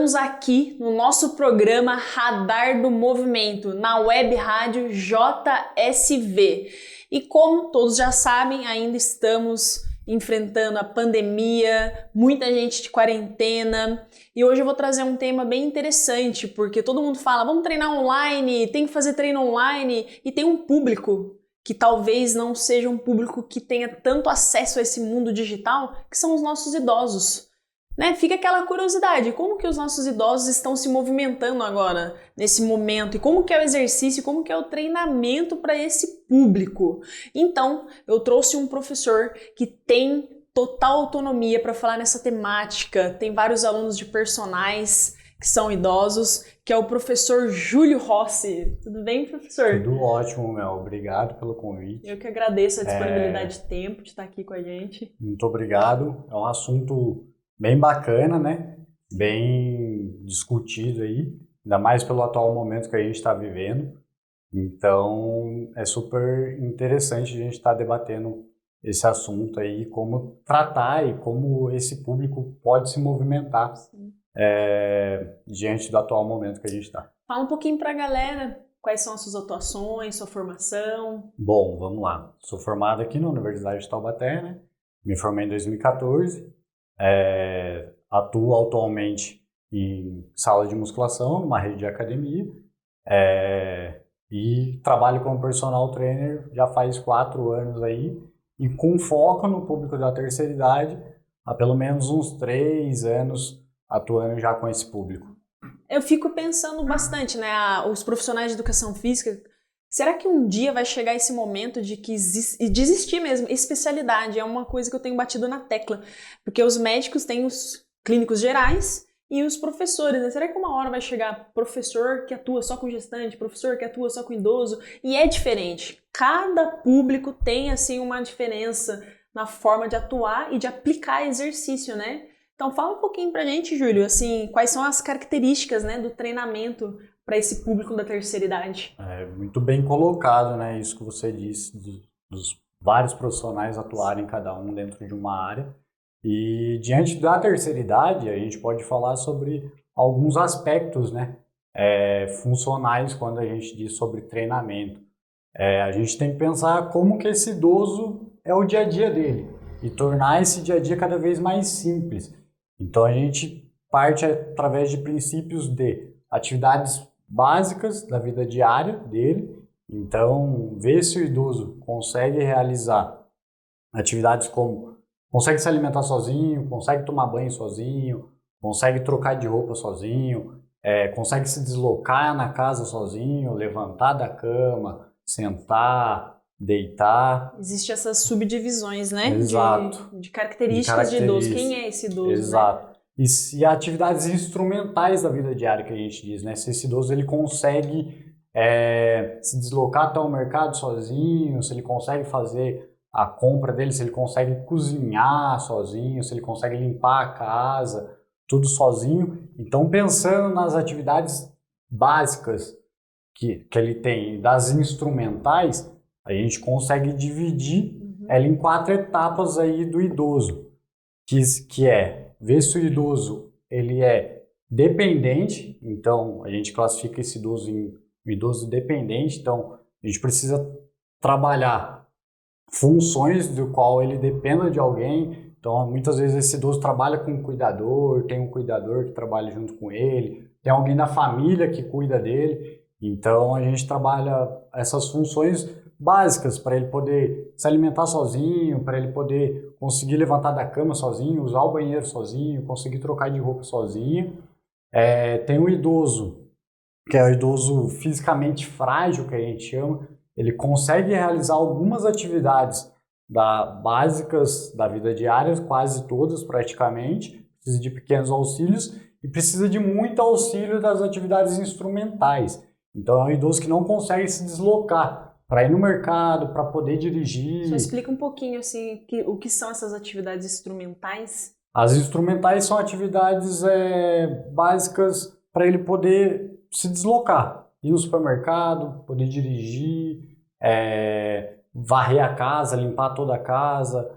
Estamos aqui no nosso programa Radar do Movimento, na web rádio JSV. E como todos já sabem, ainda estamos enfrentando a pandemia, muita gente de quarentena. E hoje eu vou trazer um tema bem interessante, porque todo mundo fala, vamos treinar online, tem que fazer treino online, e tem um público que talvez não seja um público que tenha tanto acesso a esse mundo digital, que são os nossos idosos. Né? Fica aquela curiosidade, como que os nossos idosos estão se movimentando agora, nesse momento, e como que é o exercício, como que é o treinamento para esse público. Então, eu trouxe um professor que tem total autonomia para falar nessa temática, tem vários alunos de personais que são idosos, que é o professor Júlio Rossi. Tudo bem, professor? Tudo ótimo, Mel. Obrigado pelo convite. Eu que agradeço a disponibilidade de tempo de estar aqui com a gente. Muito obrigado. É um assunto bem bacana, né? Bem discutido aí, ainda mais pelo atual momento que a gente está vivendo. Então, é super interessante a gente estar debatendo esse assunto aí, como tratar e como esse público pode se movimentar diante do atual momento que a gente está. Fala um pouquinho para a galera, quais são as suas atuações, sua formação? Bom, vamos lá. Sou formado aqui na Universidade de Taubaté, né? Me formei em 2014. Atuo atualmente em sala de musculação, numa rede de academia, e trabalho como personal trainer já faz 4 anos aí, e com foco no público da terceira idade, há pelo menos uns 3 anos atuando já com esse público. Eu fico pensando bastante, né? Os profissionais de educação física, será que um dia vai chegar esse momento de que de existir mesmo especialidade? É uma coisa que eu tenho batido na tecla, porque os médicos têm os clínicos gerais e os professores, né? Será que uma hora vai chegar professor que atua só com gestante, professor que atua só com idoso? E é diferente. Cada público tem, assim, uma diferença na forma de atuar e de aplicar exercício, né? Então fala um pouquinho pra gente, Júlio, assim, quais são as características, né, do treinamento para esse público da terceira idade? Muito bem colocado, né? Isso que você disse, dos vários profissionais atuarem cada um dentro de uma área. E diante da terceira idade, a gente pode falar sobre alguns aspectos, né, funcionais quando a gente diz sobre treinamento. A gente tem que pensar como que esse idoso é o dia a dia dele e tornar esse dia a dia cada vez mais simples. Então a gente parte através de princípios de atividades básicas da vida diária dele. Então, ver se o idoso consegue realizar atividades como consegue se alimentar sozinho, consegue tomar banho sozinho, consegue trocar de roupa sozinho, consegue se deslocar na casa sozinho, levantar da cama, sentar, deitar. Existem essas subdivisões, né? Exato. De características de idoso. Quem é esse idoso? Exato. Né? E atividades instrumentais da vida diária que a gente diz, né? Se esse idoso ele consegue se deslocar até o mercado sozinho, se ele consegue fazer a compra dele, se ele consegue cozinhar sozinho, se ele consegue limpar a casa, tudo sozinho. Então, pensando nas atividades básicas que ele tem, das instrumentais, a gente consegue dividir ela em 4 etapas aí do idoso, que é ver se o idoso ele é dependente. Então a gente classifica esse idoso em idoso dependente. Então a gente precisa trabalhar funções do qual ele dependa de alguém. Então muitas vezes esse idoso trabalha com um cuidador, tem um cuidador que trabalha junto com ele, tem alguém da família que cuida dele. Então a gente trabalha essas funções básicas para ele poder se alimentar sozinho, para ele poder conseguir levantar da cama sozinho, usar o banheiro sozinho, conseguir trocar de roupa sozinho. Tem o idoso, que é o idoso fisicamente frágil, que a gente chama. Ele consegue realizar algumas atividades básicas da vida diária, quase todas praticamente, precisa de pequenos auxílios e precisa de muito auxílio das atividades instrumentais. Então é um idoso que não consegue se deslocar para ir no mercado, para poder dirigir. Só explica um pouquinho assim, o que são essas atividades instrumentais? As instrumentais são atividades básicas para ele poder se deslocar, ir no supermercado, poder dirigir, varrer a casa, limpar toda a casa.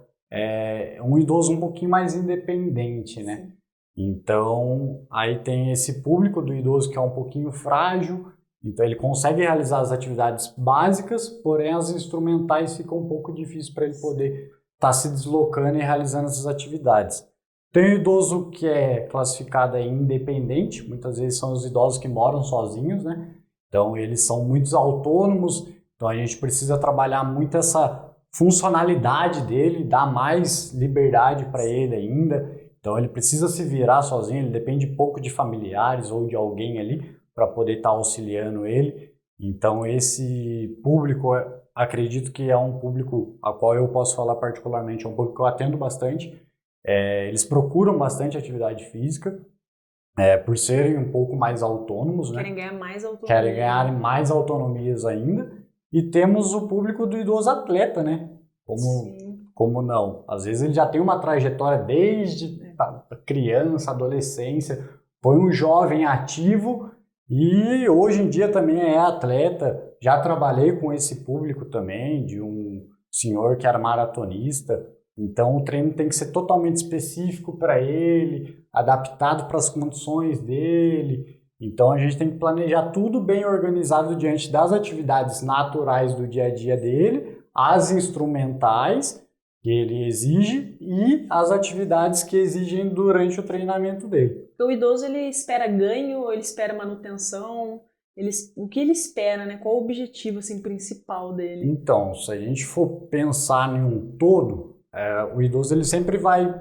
Um idoso um pouquinho mais independente, né? Então, aí tem esse público do idoso que é um pouquinho frágil, então ele consegue realizar as atividades básicas, porém as instrumentais ficam um pouco difíceis para ele poder estar se deslocando e realizando essas atividades. Tem o idoso que é classificado aí independente, muitas vezes são os idosos que moram sozinhos, né? Então eles são muito autônomos, então a gente precisa trabalhar muito essa funcionalidade dele, dar mais liberdade para ele ainda. Então ele precisa se virar sozinho, ele depende pouco de familiares ou de alguém ali para poder estar auxiliando ele. Então esse público, acredito que é um público a qual eu posso falar particularmente, é um público que eu atendo bastante. Eles procuram bastante atividade física, por serem um pouco mais autônomos, né? Querem ganhar mais autonomia. Querem ganhar mais autonomias ainda. E temos o público do idoso atleta, né? Como não? Às vezes ele já tem uma trajetória desde criança, adolescência, foi um jovem ativo e hoje em dia também é atleta. Já trabalhei com esse público também, de um senhor que era maratonista. Então o treino tem que ser totalmente específico para ele, adaptado para as condições dele. Então a gente tem que planejar tudo bem organizado diante das atividades naturais do dia a dia dele, as instrumentais que ele exige e as atividades que exigem durante o treinamento dele. O idoso, ele espera ganho ou ele espera manutenção? O que ele espera, né? Qual o objetivo assim, principal dele? Então, se a gente for pensar em um todo, o idoso ele sempre vai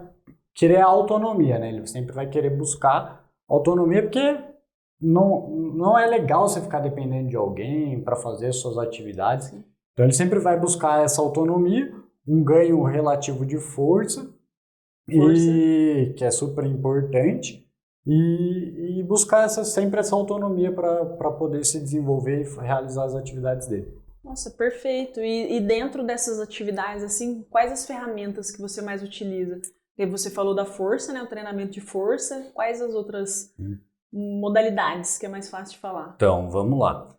querer a autonomia, né? Ele sempre vai querer buscar autonomia porque não é legal você ficar dependendo de alguém para fazer suas atividades. Sim. Então ele sempre vai buscar essa autonomia, um ganho relativo de força. E que é super importante, e buscar sempre essa autonomia para poder se desenvolver e realizar as atividades dele. Nossa, perfeito. E dentro dessas atividades, assim, quais as ferramentas que você mais utiliza? Porque você falou da força, né? O treinamento de força. Quais as outras modalidades que é mais fácil de falar? Então, vamos lá.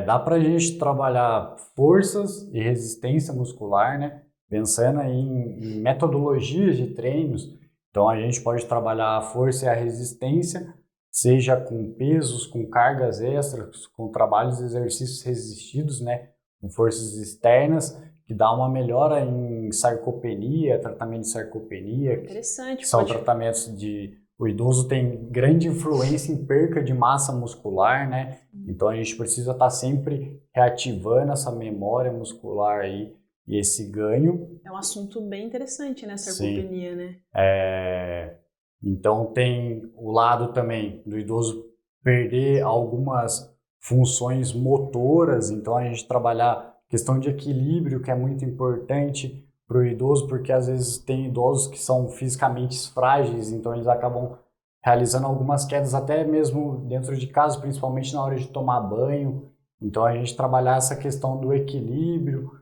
Dá para a gente trabalhar forças e resistência muscular, né? Pensando aí em metodologias de treinos. Então, a gente pode trabalhar a força e a resistência, seja com pesos, com cargas extras, com trabalhos e exercícios resistidos, né? Com forças externas, que dá uma melhora em sarcopenia, tratamento de sarcopenia. Interessante. Que são tratamentos de... O idoso tem grande influência em perca de massa muscular, né? Então a gente precisa estar sempre reativando essa memória muscular aí e esse ganho. É um assunto bem interessante, né? Sarcopenia, Sim. Né? Então tem o lado também do idoso perder algumas funções motoras, então a gente trabalhar questão de equilíbrio, que é muito importante para o idoso, porque às vezes tem idosos que são fisicamente frágeis, então eles acabam realizando algumas quedas até mesmo dentro de casa, principalmente na hora de tomar banho. Então a gente trabalhar essa questão do equilíbrio,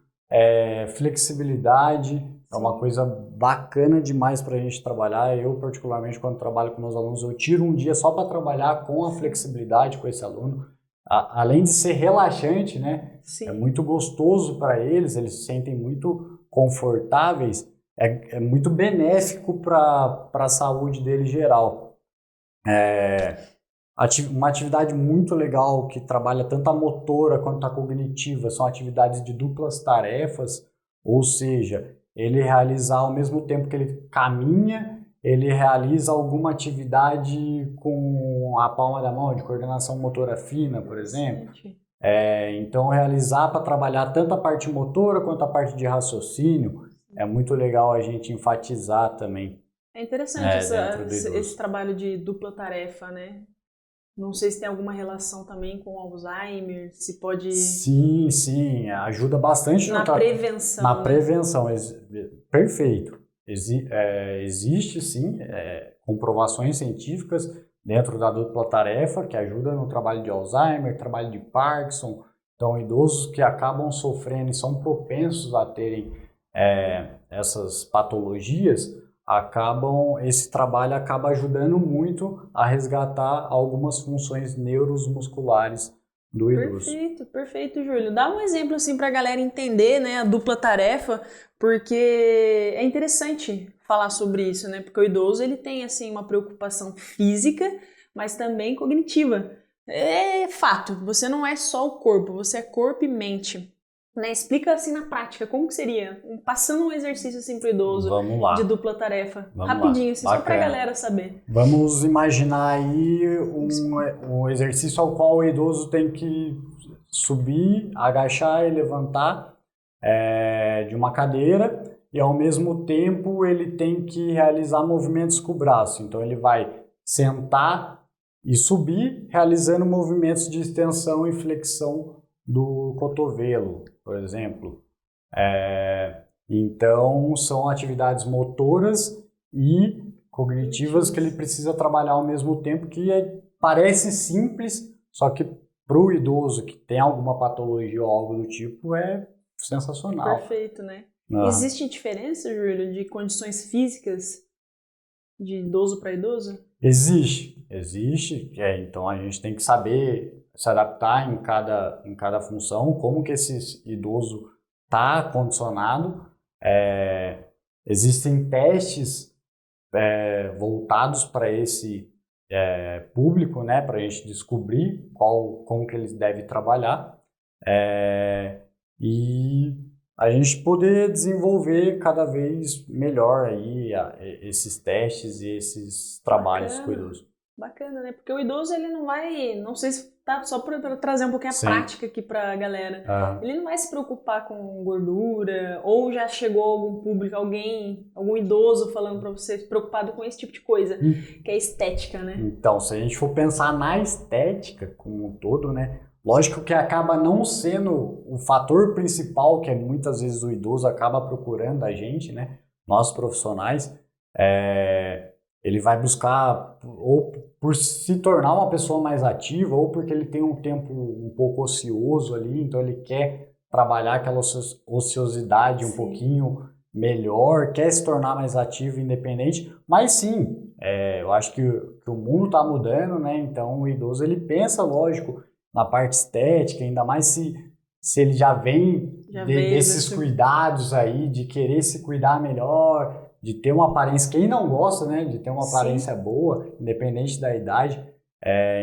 flexibilidade, é uma coisa bacana demais para a gente trabalhar. Eu particularmente, quando trabalho com meus alunos, eu tiro um dia só para trabalhar com a flexibilidade com esse aluno. Além de ser relaxante, né? Sim. É muito gostoso para eles, eles se sentem muito confortáveis, é muito benéfico para a saúde dele geral. Uma atividade muito legal que trabalha tanto a motora quanto a cognitiva são atividades de duplas tarefas, ou seja, ele realizar ao mesmo tempo que ele caminha, ele realiza alguma atividade com a palma da mão, de coordenação motora fina, por exemplo. Então, realizar para trabalhar tanto a parte motora quanto a parte de raciocínio é muito legal a gente enfatizar também. É interessante esse trabalho de dupla tarefa, né? Não sei se tem alguma relação também com Alzheimer, se pode... Sim, ajuda bastante na prevenção. Na prevenção, perfeito. Existe sim comprovações científicas dentro da dupla tarefa que ajuda no trabalho de Alzheimer, trabalho de Parkinson. Então, idosos que acabam sofrendo e são propensos a terem essas patologias, esse trabalho acaba ajudando muito a resgatar algumas funções neuromusculares do idoso. Perfeito, Júlio. Dá um exemplo assim para a galera entender, né, a dupla tarefa, porque é interessante falar sobre isso, né? Porque o idoso, ele tem, assim, uma preocupação física, mas também cognitiva. É fato, você não é só o corpo, você é corpo e mente. Né? Explica, assim, na prática, como que seria? Passando um exercício, assim, pro idoso, Vamos lá. de dupla tarefa. Vamos Rapidinho, lá. assim, só pra Bacana. galera saber. Vamos imaginar aí um exercício ao qual o idoso tem que subir, agachar e levantar de uma cadeira e ao mesmo tempo ele tem que realizar movimentos com o braço. Então ele vai sentar e subir realizando movimentos de extensão e flexão do cotovelo, por exemplo. Então são atividades motoras e cognitivas que ele precisa trabalhar ao mesmo tempo, que parece simples, só que para o idoso que tem alguma patologia ou algo do tipo é sensacional. Perfeito, né? Existe diferença, Júlio, de condições físicas de idoso para idoso? Existe. Então a gente tem que saber se adaptar em cada função, como que esse idoso está condicionado. Existem testes voltados para esse público, né, para a gente descobrir como que eles devem trabalhar e a gente poder desenvolver cada vez melhor aí esses testes e esses trabalhos com o idoso. Bacana, né? Porque o idoso, ele não vai, não sei se tá só para trazer um pouquinho a prática aqui pra galera. Ele não vai se preocupar com gordura, ou já chegou algum público, algum idoso falando pra você preocupado com esse tipo de coisa, que é estética, né? Então, se a gente for pensar na estética como um todo, né? Lógico que acaba não sendo o fator principal que muitas vezes o idoso acaba procurando a gente, né? Nós profissionais, ele vai buscar ou por se tornar uma pessoa mais ativa ou porque ele tem um tempo um pouco ocioso ali, então ele quer trabalhar aquela ociosidade um pouquinho melhor, quer se tornar mais ativo e independente, mas sim, eu acho que o mundo está mudando, né? Então o idoso ele pensa, lógico, na parte estética, ainda mais se ele já vem desses cuidados aí, de querer se cuidar melhor, de ter uma aparência, quem não gosta, né, de ter uma aparência boa, independente da idade.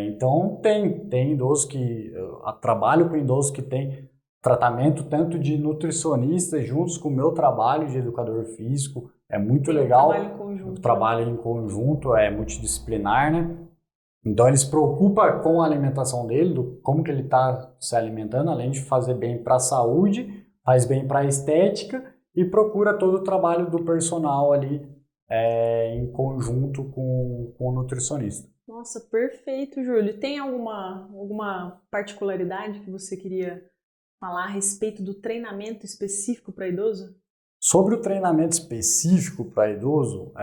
Então tem idoso que, eu trabalho com idosos que tem tratamento tanto de nutricionista juntos com o meu trabalho de educador físico, é muito legal. O trabalho em conjunto é multidisciplinar, né? Então ele se preocupa com a alimentação dele, como que ele está se alimentando, além de fazer bem para a saúde, faz bem para a estética e procura todo o trabalho do personal ali em conjunto com o nutricionista. Nossa, perfeito, Júlio. Tem alguma particularidade que você queria falar a respeito do treinamento específico para idoso? Sobre o treinamento específico para idoso,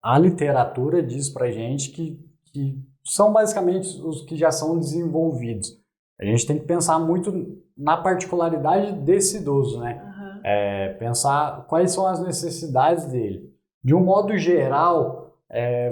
a literatura diz para a gente que são basicamente os que já são desenvolvidos. A gente tem que pensar muito na particularidade desse idoso, né? Pensar quais são as necessidades dele. De um modo geral,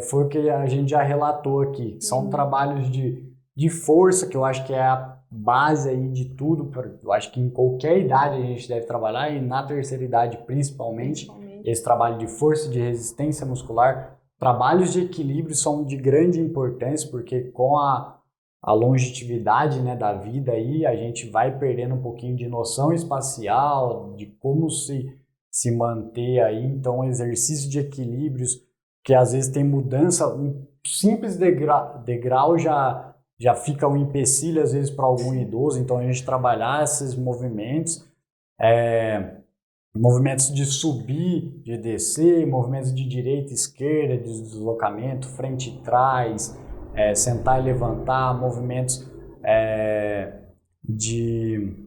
foi o que a gente já relatou aqui, que são trabalhos de força, que eu acho que é a base aí de tudo. Eu acho que em qualquer idade a gente deve trabalhar, e na terceira idade principalmente. Esse trabalho de força, de resistência muscular, trabalhos de equilíbrio são de grande importância, porque com a longevidade, né, da vida aí, a gente vai perdendo um pouquinho de noção espacial, de como se manter aí. Então, exercício de equilíbrios, que às vezes tem mudança, um simples degrau já fica um empecilho às vezes para algum idoso. Então, a gente trabalhar esses movimentos, movimentos de subir, de descer, movimentos de direita e esquerda, de deslocamento, frente e trás, sentar e levantar, movimentos de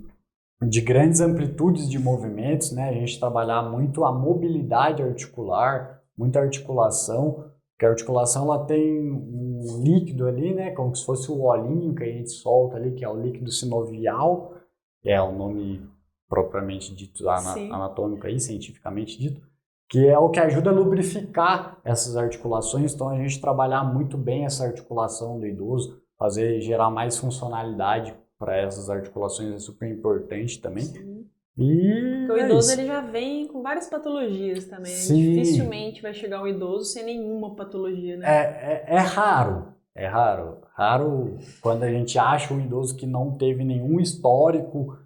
grandes amplitudes de movimentos, né? A gente trabalhar muito a mobilidade articular, muita articulação, porque a articulação ela tem um líquido ali, né? Como se fosse o olhinho que a gente solta ali, que é o líquido sinovial, que é o nome propriamente dito, anatômico aí, cientificamente dito, que é o que ajuda a lubrificar essas articulações. Então a gente trabalhar muito bem essa articulação do idoso, gerar mais funcionalidade para essas articulações é super importante também. E Porque o é idoso isso. ele já vem com várias patologias também. Né? Sim. Dificilmente vai chegar um idoso sem nenhuma patologia, né? É raro. É raro. Raro quando a gente acha um idoso que não teve nenhum histórico,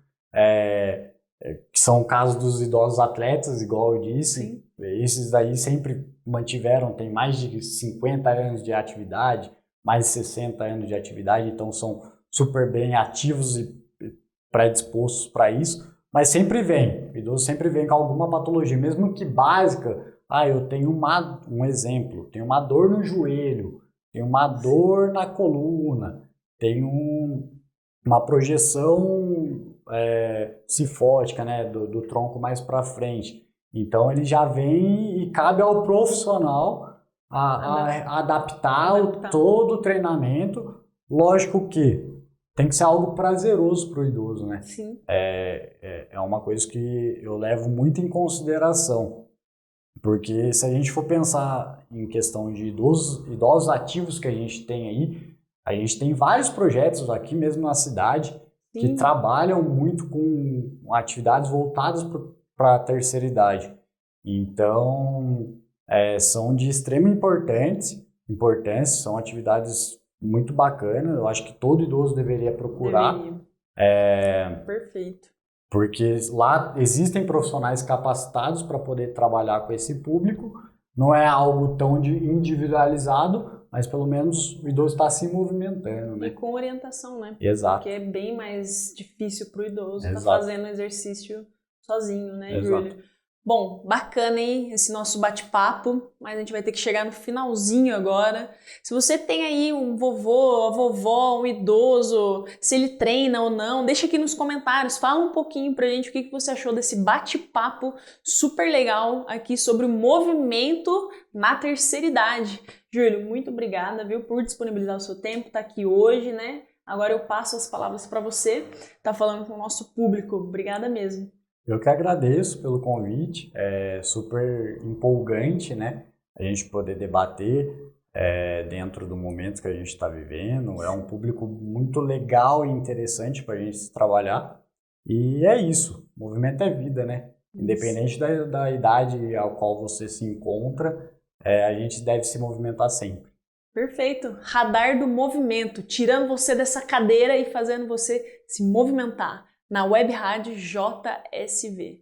que são o caso dos idosos atletas, igual eu disse. Sim. Esses daí sempre mantiveram, tem mais de 50 anos de atividade, mais de 60 anos de atividade, então são super bem ativos e predispostos para isso. Mas sempre vem, o idoso sempre vem com alguma patologia, mesmo que básica. Ah, eu tenho um exemplo, tenho uma dor no joelho, tenho uma dor na coluna, tenho uma projeção cifótica, né, do tronco mais para frente. Então ele já vem e cabe ao profissional a adaptar todo o treinamento. Lógico que tem que ser algo prazeroso para o idoso, né? Sim. É uma coisa que eu levo muito em consideração. Porque se a gente for pensar em questão de idosos ativos que a gente tem aí, a gente tem vários projetos aqui mesmo na cidade que Sim. trabalham muito com atividades voltadas para a terceira idade. Então, são de extrema importância, são atividades muito bacanas, eu acho que todo idoso deveria procurar. Deveria. Perfeito. Porque lá existem profissionais capacitados para poder trabalhar com esse público. Não é algo tão individualizado, mas pelo menos o idoso está se movimentando, E né? com orientação, né? Exato. Porque é bem mais difícil para o idoso estar Exato. fazendo exercício sozinho, né, Exato. Júlio? Bom, bacana, hein, esse nosso bate-papo, mas a gente vai ter que chegar no finalzinho agora. Se você tem aí um vovô, a vovó, um idoso, se ele treina ou não, deixa aqui nos comentários, fala um pouquinho pra gente o que você achou desse bate-papo super legal aqui sobre o movimento na terceira idade. Júlio, muito obrigada, viu, por disponibilizar o seu tempo, tá aqui hoje, né? Agora eu passo as palavras para você, tá falando com o nosso público. Obrigada mesmo. Eu que agradeço pelo convite, é super empolgante, né? A gente poder debater dentro do momento que a gente está vivendo. É um público muito legal e interessante para a gente se trabalhar. E é isso, movimento é vida, né? Independente da idade ao qual você se encontra, a gente deve se movimentar sempre. Perfeito. Radar do movimento, tirando você dessa cadeira e fazendo você se movimentar na Web Rádio JSV.